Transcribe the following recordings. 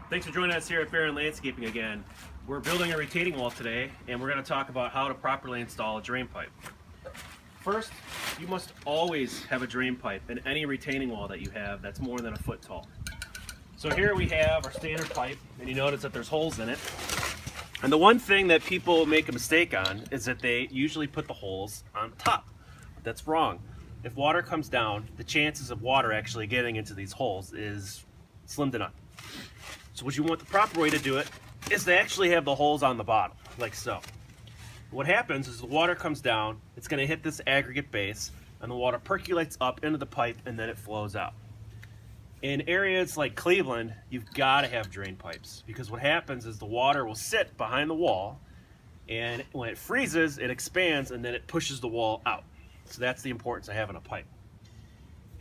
Thanks for joining us here at Barron Landscaping again. We're building a retaining wall today, and we're going to talk about how to properly install a drain pipe. First, you must always have a drain pipe in any retaining wall that you have that's more than a foot tall. So here we have our standard pipe, and you notice that there's holes in it. And the one thing that people make a mistake on is that they usually put the holes on top. That's wrong. If water comes down, the chances of water actually getting into these holes is slim to none. So what you want, the proper way to do it is to actually have the holes on the bottom, like so. What happens is the water comes down, it's going to hit this aggregate base, and the water percolates up into the pipe, and then it flows out. In areas like Cleveland, you've got to have drain pipes, because what happens is the water will sit behind the wall, and when it freezes, it expands, and then it pushes the wall out. So that's the importance of having a pipe.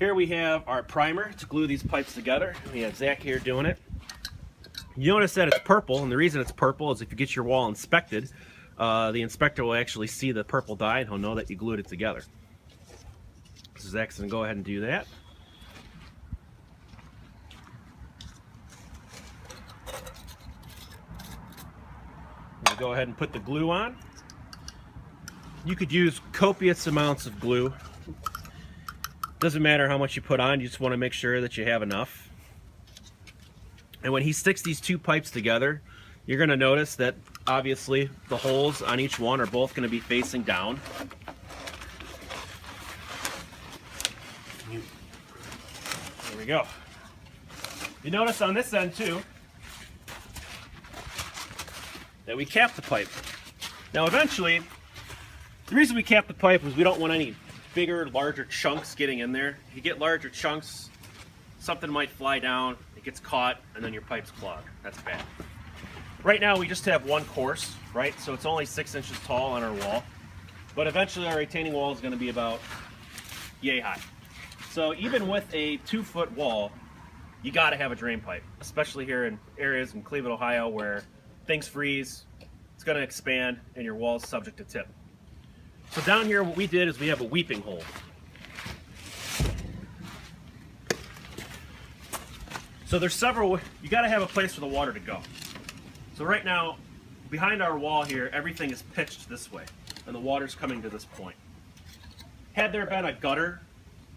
Here we have our primer to glue these pipes together. We have Zach here doing it. You notice that it's purple, and the reason it's purple is if you get your wall inspected, the inspector will actually see the purple dye and he'll know that you glued it together. So Zach's going to go ahead and do that. We'll go ahead and put the glue on. You could use copious amounts of glue. Doesn't matter how much you put on, you just want to make sure that you have enough. And when he sticks these two pipes together, you're going to notice that obviously the holes on each one are both going to be facing down. There we go. You notice on this end too that we cap the pipe. Now eventually, the reason we cap the pipe is we don't want any bigger, larger chunks getting in there. If you get larger chunks, something might fly down, it gets caught, and then your pipe's clogged. That's bad. Right now we just have one course, right? So it's only 6 inches tall on our wall. But eventually our retaining wall is going to be about yay high. So even with a 2-foot wall, you got to have a drain pipe, especially here in areas in Cleveland, Ohio, where things freeze, it's going to expand, and your wall is subject to tip. So down here what we did is we have a weeping hole. So there's several, you got to have a place for the water to go. So right now, behind our wall here, everything is pitched this way, and the water's coming to this point. Had there been a gutter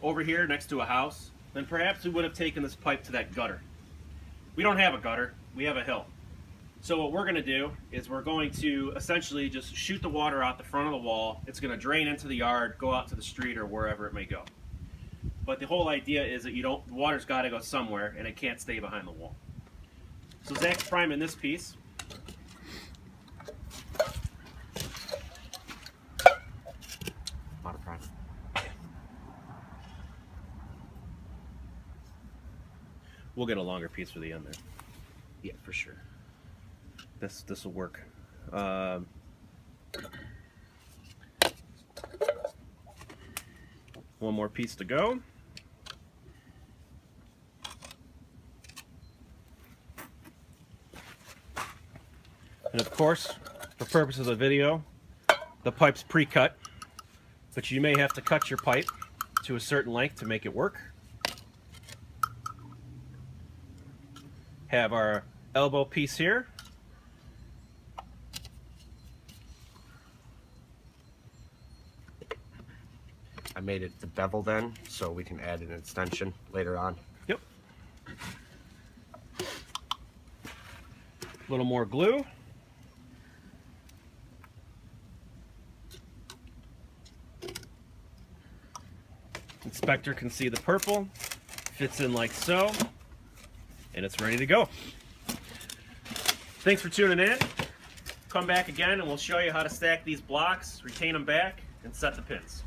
over here next to a house, then perhaps we would have taken this pipe to that gutter. We don't have a gutter, we have a hill. So what we're going to do is we're going to essentially just shoot the water out the front of the wall. It's going to drain into the yard, go out to the street, or wherever it may go. But the whole idea is that the water's got to go somewhere, and it can't stay behind the wall. So Zach's priming this piece. We'll get a longer piece for the end there. Yeah, for sure. This will work. One more piece to go. And of course, for purposes of the video, the pipe's pre-cut, but you may have to cut your pipe to a certain length to make it work. Have our elbow piece here. I made it the bevel then, so we can add an extension later on. Yep. A little more glue. Inspector can see the purple, fits in like so, and it's ready to go. Thanks for tuning in. Come back again and we'll show you how to stack these blocks, retain them back, and set the pins.